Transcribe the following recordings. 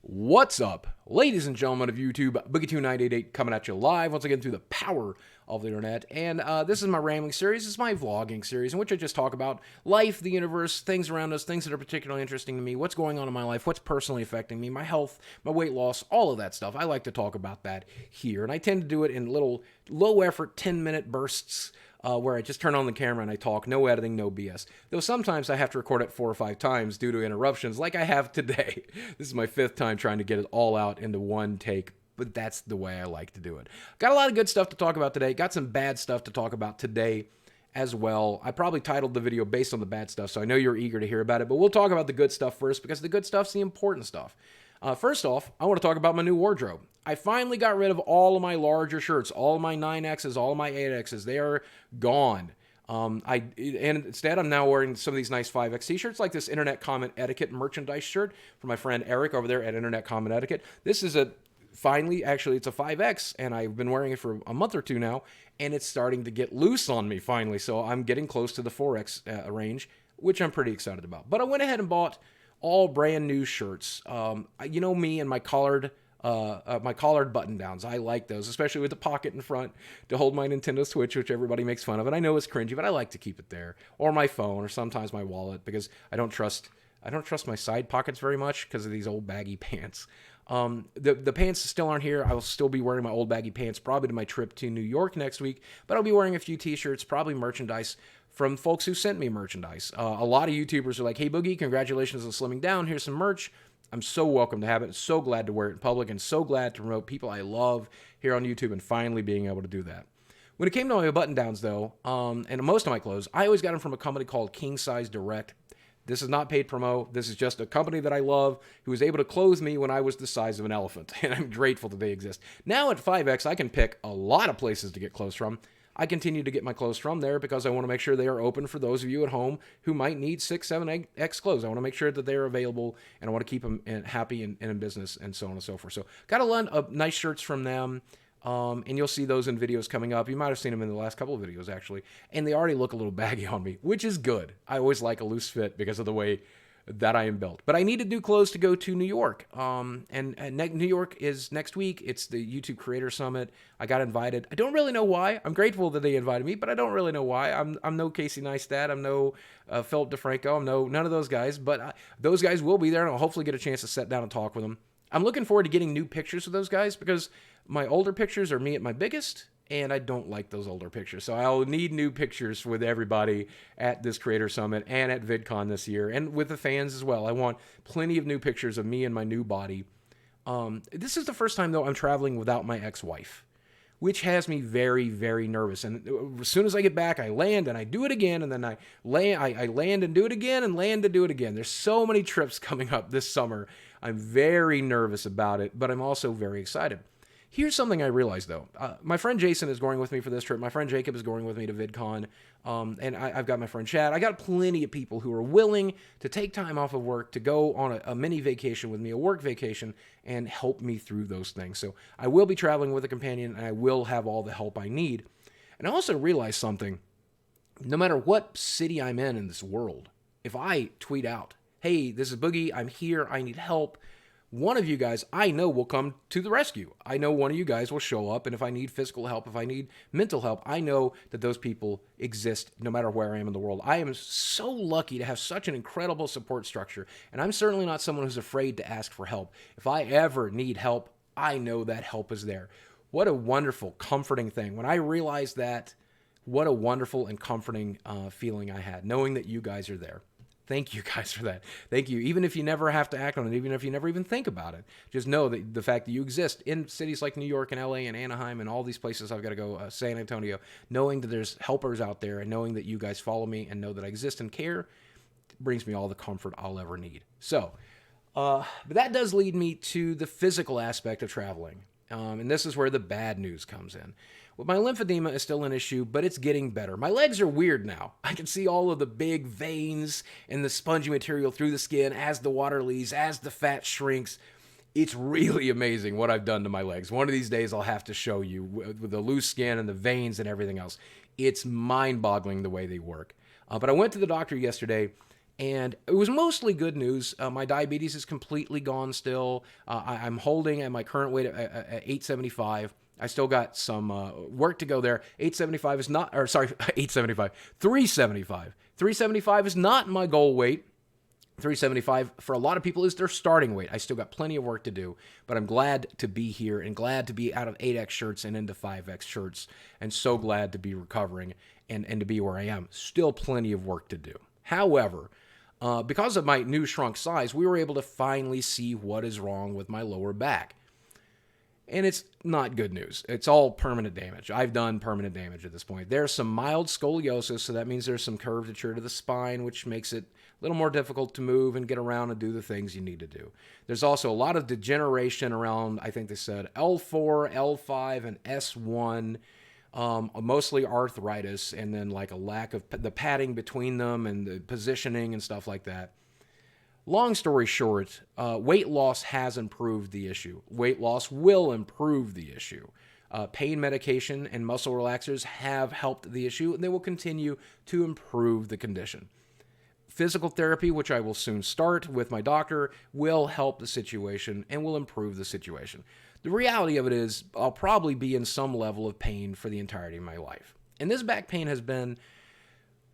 What's up, ladies and gentlemen of YouTube? Boogie2988 coming at you live once again through the power of the internet. And this is my rambling series. It's my vlogging series in which I just talk about life, the universe, things around us, things that are particularly interesting to me, what's going on in my life, what's personally affecting me, my health, my weight loss, all of that stuff. I like to talk about that here. And I tend to do it in little low-effort 10-minute bursts where I just turn on the camera and I talk, no editing, no BS. Though sometimes I have to record it 4 or 5 times due to interruptions like I have today. This is my 5th time trying to get it all out into one take, but that's the way I like to do it. Got a lot of good stuff to talk about today. Got some bad stuff to talk about today as well. I probably titled the video based on the bad stuff, so I know you're eager to hear about it, but we'll talk about the good stuff first because the good stuff's the important stuff. First off, I want to talk about my new wardrobe. I finally got rid of all of my larger shirts, all of my 9Xs, all of my 8Xs. They are gone. And instead, I'm now wearing some of these nice 5X t-shirts, like this Internet Comment Etiquette merchandise shirt from my friend Eric over there at Internet Comment Etiquette. This is actually, it's a 5X, and I've been wearing it for a month or two now, and it's starting to get loose on me finally, so I'm getting close to the 4X range, which I'm pretty excited about. But I went ahead and bought all brand new shirts. You know me and my collared button downs. I like those, especially with the pocket in front to hold my Nintendo Switch, which everybody makes fun of. And I know it's cringy, but I like to keep it there, or my phone, or sometimes my wallet, because I don't trust my side pockets very much because of these old baggy pants. The pants still aren't here. I will still be wearing my old baggy pants probably to my trip to New York next week, but I'll be wearing a few t-shirts, probably merchandise from folks who sent me merchandise. A lot of YouTubers are like, hey, Boogie, congratulations on slimming down. Here's some merch. I'm so welcome to have it. So glad to wear it in public and so glad to promote people I love here on YouTube and finally being able to do that. When it came to my button downs, though, and most of my clothes, I always got them from a company called King Size Direct. This is not paid promo. This is just a company that I love who was able to clothe me when I was the size of an elephant, and I'm grateful that they exist. Now at 5X, I can pick a lot of places to get clothes from. I continue to get my clothes from there because I want to make sure they are open for those of you at home who might need 6, 7X clothes. I want to make sure that they're available, and I want to keep them happy and in business and so on and so forth. So got a lot of nice shirts from them, and you'll see those in videos coming up. You might have seen them in the last couple of videos, actually, and they already look a little baggy on me, which is good. I always like a loose fit because of the way that I am built. But I needed new clothes to go to New York. New York is next week. It's the YouTube Creator Summit. I got invited. I don't really know why. I'm grateful that they invited me, but I don't really know why. I'm no Casey Neistat. I'm no Philip DeFranco. I'm none of those guys. But those guys will be there, and I'll hopefully get a chance to sit down and talk with them. I'm looking forward to getting new pictures of those guys because my older pictures are me at my biggest, and I don't like those older pictures. So I'll need new pictures with everybody at this Creator Summit and at VidCon this year, and with the fans as well. I want plenty of new pictures of me and my new body. This is the first time, though, I'm traveling without my ex-wife, which has me very, very nervous. And as soon as I get back, I land and I do it again, and then I land and do it again and land to do it again. There's so many trips coming up this summer. I'm very nervous about it, but I'm also very excited. Here's something I realized, though. My friend Jason is going with me for this trip. My friend Jacob is going with me to VidCon. And I've got my friend Chad. I got plenty of people who are willing to take time off of work to go on a mini vacation with me, a work vacation, and help me through those things. So I will be traveling with a companion, and I will have all the help I need. And I also realized something. No matter what city I'm in this world, if I tweet out, hey, this is Boogie, I'm here, I need help, one of you guys I know will come to the rescue. I know one of you guys will show up, and if I need physical help, if I need mental help, I know that those people exist no matter where I am in the world. I am so lucky to have such an incredible support structure, and I'm certainly not someone who's afraid to ask for help. If I ever need help, I know that help is there. What a wonderful, comforting thing. When I realized that, what a wonderful and comforting feeling I had, knowing that you guys are there. Thank you guys for that. Thank you. Even if you never have to act on it, even if you never even think about it, just know that the fact that you exist in cities like New York and LA and Anaheim and all these places I've got to go, San Antonio, knowing that there's helpers out there and knowing that you guys follow me and know that I exist and care brings me all the comfort I'll ever need. So, but that does lead me to the physical aspect of traveling. And this is where the bad news comes in. Well, my lymphedema is still an issue, but it's getting better. My legs are weird now. I can see all of the big veins and the spongy material through the skin as the water leaves, as the fat shrinks. It's really amazing what I've done to my legs. One of these days I'll have to show you with the loose skin and the veins and everything else. It's mind-boggling the way they work. But I went to the doctor yesterday, And it was mostly good news. My diabetes is completely gone still. I'm holding at my current weight at 875. I still got some work to go there. 875 is not, or sorry, 875, 375. 375 is not my goal weight. 375 for a lot of people is their starting weight. I still got plenty of work to do, but I'm glad to be here and glad to be out of 8X shirts and into 5X shirts, and so glad to be recovering and to be where I am. Still plenty of work to do. However, because of my new shrunk size, we were able to finally see what is wrong with my lower back. And it's not good news. It's all permanent damage. I've done permanent damage at this point. There's some mild scoliosis, so that means there's some curvature to the spine, which makes it a little more difficult to move and get around and do the things you need to do. There's also a lot of degeneration around, I think they said, L4, L5, and S1, mostly arthritis, and then like a lack of the padding between them and the positioning and stuff like that. Long story short, weight loss has improved the issue. Weight loss will improve the issue. Pain medication and muscle relaxers have helped the issue, and they will continue to improve the condition. Physical therapy, which I will soon start with my doctor, will help the situation and will improve the situation. The reality of it is I'll probably be in some level of pain for the entirety of my life. And this back pain has been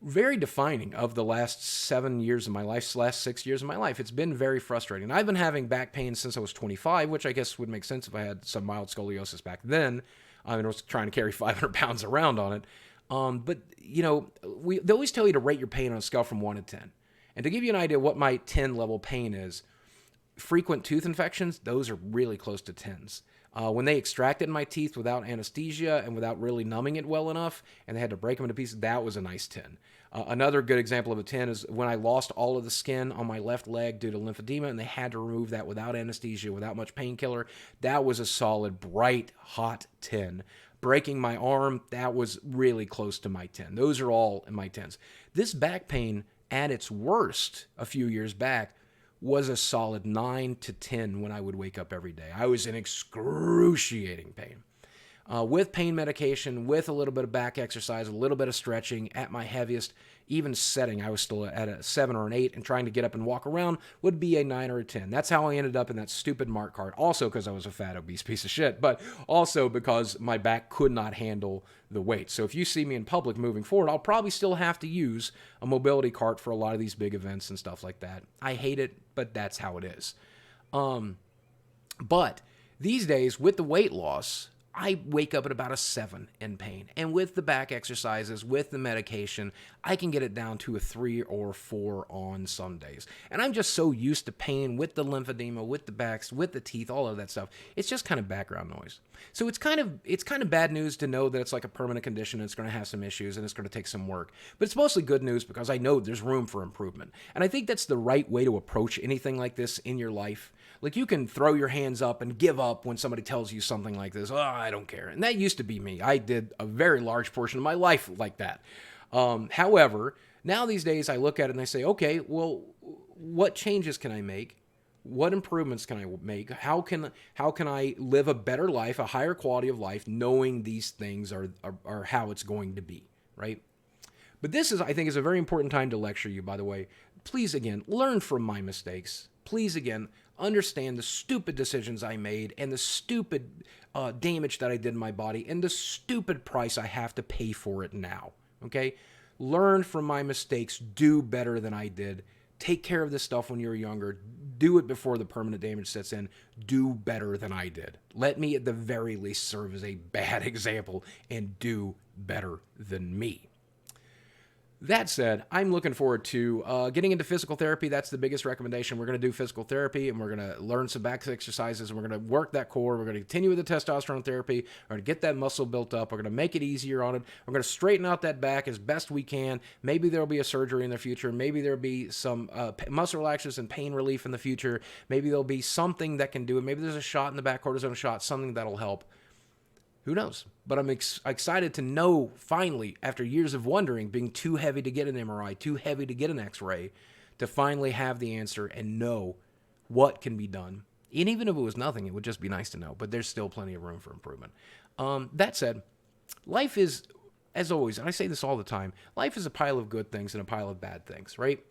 very defining of the last 7 years of my life, last 6 years of my life. It's been very frustrating. I've been having back pain since I was 25, which I guess would make sense if I had some mild scoliosis back then. I was trying to carry 500 pounds around on it. But, you know, they always tell you to rate your pain on a scale from 1 to 10. And to give you an idea what my 10 level pain is, frequent tooth infections, those are really close to 10s. When they extracted my teeth without anesthesia and without really numbing it well enough, and they had to break them into pieces, that was a nice 10. Another good example of a 10 is when I lost all of the skin on my left leg due to lymphedema, and they had to remove that without anesthesia, without much painkiller. That was a solid, bright, hot 10. Breaking my arm, that was really close to my 10. Those are all in my 10s. This back pain, at its worst, a few years back, was a solid 9 to 10 when I would wake up every day. I was in excruciating pain. With pain medication, with a little bit of back exercise, a little bit of stretching, at my heaviest, even setting, I was still at a 7 or an 8, and trying to get up and walk around would be a 9 or a 10. That's how I ended up in that stupid Mark cart. Also because I was a fat, obese piece of shit, but also because my back could not handle the weight. So if you see me in public moving forward, I'll probably still have to use a mobility cart for a lot of these big events and stuff like that. I hate it, but that's how it is. But these days, with the weight loss, I wake up at about a 7 in pain. And with the back exercises, with the medication, I can get it down to a 3 or 4 on some days. And I'm just so used to pain with the lymphedema, with the backs, with the teeth, all of that stuff. It's just kind of background noise. So it's kind of bad news to know that it's like a permanent condition and it's going to have some issues and it's going to take some work. But it's mostly good news because I know there's room for improvement. And I think that's the right way to approach anything like this in your life. Like, you can throw your hands up and give up when somebody tells you something like this. Oh, I don't care. And that used to be me. I did a very large portion of my life like that. However, now these days I look at it and I say, okay, well, what changes can I make? What improvements can I make? How can I live a better life, a higher quality of life, knowing these things are how it's going to be, right? But this is, I think, is a very important time to lecture you, by the way. Please, again, learn from my mistakes. Please, again, understand the stupid decisions I made and the stupid damage that I did in my body and the stupid price I have to pay for it now, okay? Learn from my mistakes. Do better than I did. Take care of this stuff when you're younger. Do it before the permanent damage sets in. Do better than I did. Let me, at the very least, serve as a bad example and do better than me. That said, I'm looking forward to getting into physical therapy. That's the biggest recommendation. We're going to do physical therapy, and we're going to learn some back exercises, and we're going to work that core. We're going to continue with the testosterone therapy. We're going to get that muscle built up. We're going to make it easier on it. We're going to straighten out that back as best we can. Maybe there'll be a surgery in the future. Maybe there'll be some muscle relaxers and pain relief in the future. Maybe there'll be something that can do it. Maybe there's a shot in the back, cortisone shot, something that'll help. Who knows? But I'm excited to know, finally, after years of wondering, being too heavy to get an MRI, too heavy to get an X-ray, to finally have the answer and know what can be done. And even if it was nothing, it would just be nice to know. But there's still plenty of room for improvement. That said, life is, as always, and I say this all the time, life is a pile of good things and a pile of bad things, right?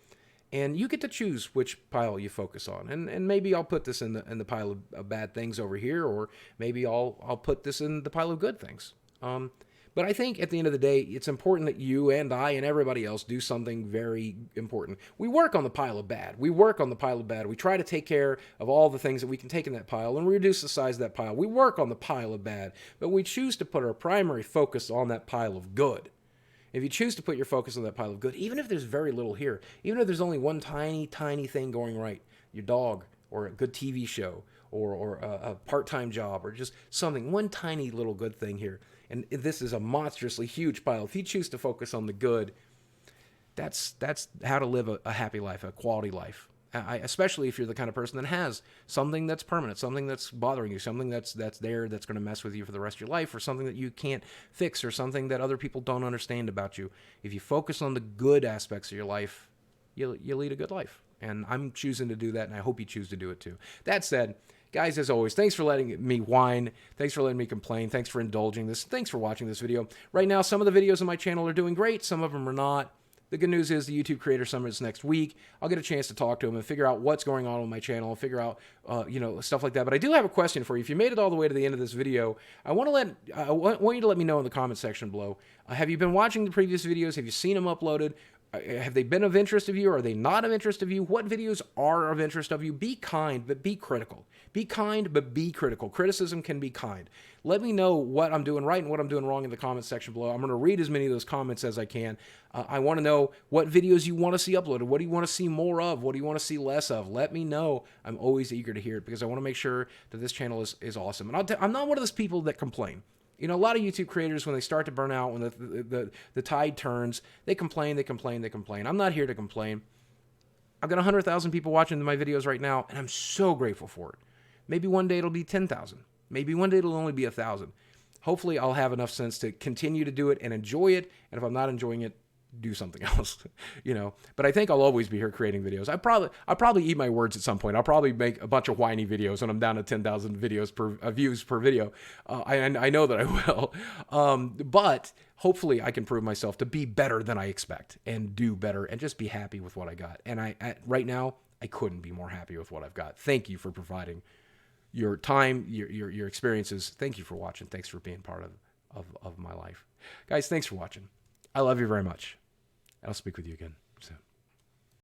And you get to choose which pile you focus on. And maybe I'll put this in the pile of bad things over here, or maybe I'll put this in the pile of good things. But I think at the end of the day, it's important that you and I and everybody else do something very important. We work on the pile of bad. We work on the pile of bad. We try to take care of all the things that we can take in that pile and reduce the size of that pile. We work on the pile of bad, but we choose to put our primary focus on that pile of good. If you choose to put your focus on that pile of good, even if there's very little here, even if there's only one tiny, tiny thing going right, your dog, or a good TV show, or a part-time job, or just something, one tiny little good thing here, and this is a monstrously huge pile. If you choose to focus on the good, that's how to live a happy life, a quality life. Especially if you're the kind of person that has something that's permanent, something that's bothering you, something that's there that's going to mess with you for the rest of your life, or something that you can't fix, or something that other people don't understand about you. If you focus on the good aspects of your life, you lead a good life. And I'm choosing to do that, and I hope you choose to do it too. That said, guys, as always, thanks for letting me whine. Thanks for letting me complain. Thanks for indulging this. Thanks for watching this video. Right now, some of the videos on my channel are doing great. Some of them are not. The good news is the YouTube Creator Summit is next week. I'll get a chance to talk to them and figure out what's going on with my channel and figure out, stuff like that. But I do have a question for you. If you made it all the way to the end of this video, I want you to let me know in the comment section below. Have you been watching the previous videos? Have you seen them uploaded? Have they been of interest of you? Are they not of interest of you? What videos are of interest of you? Be kind, but be critical. Be kind, but be critical. Criticism can be kind. Let me know what I'm doing right and what I'm doing wrong in the comment section below. I'm going to read as many of those comments as I can. I want to know what videos you want to see uploaded. What do you want to see more of? What do you want to see less of? Let me know. I'm always eager to hear it because I want to make sure that this channel is awesome. And I'm not one of those people that complain. A lot of YouTube creators, when they start to burn out, when the tide turns, they complain. I'm not here to complain. I've got 100,000 people watching my videos right now, and I'm so grateful for it. Maybe one day it'll be 10,000. Maybe one day it'll only be 1,000. Hopefully I'll have enough sense to continue to do it and enjoy it, and if I'm not enjoying it, do something else, But I think I'll always be here creating videos. I'll probably eat my words at some point. I'll probably make a bunch of whiny videos when I'm down to 10,000 views per video. I know that I will. But hopefully I can prove myself to be better than I expect and do better and just be happy with what I got. And right now, I couldn't be more happy with what I've got. Thank you for providing your time, your experiences. Thank you for watching. Thanks for being part of my life. Guys, thanks for watching. I love you very much. I'll speak with you again.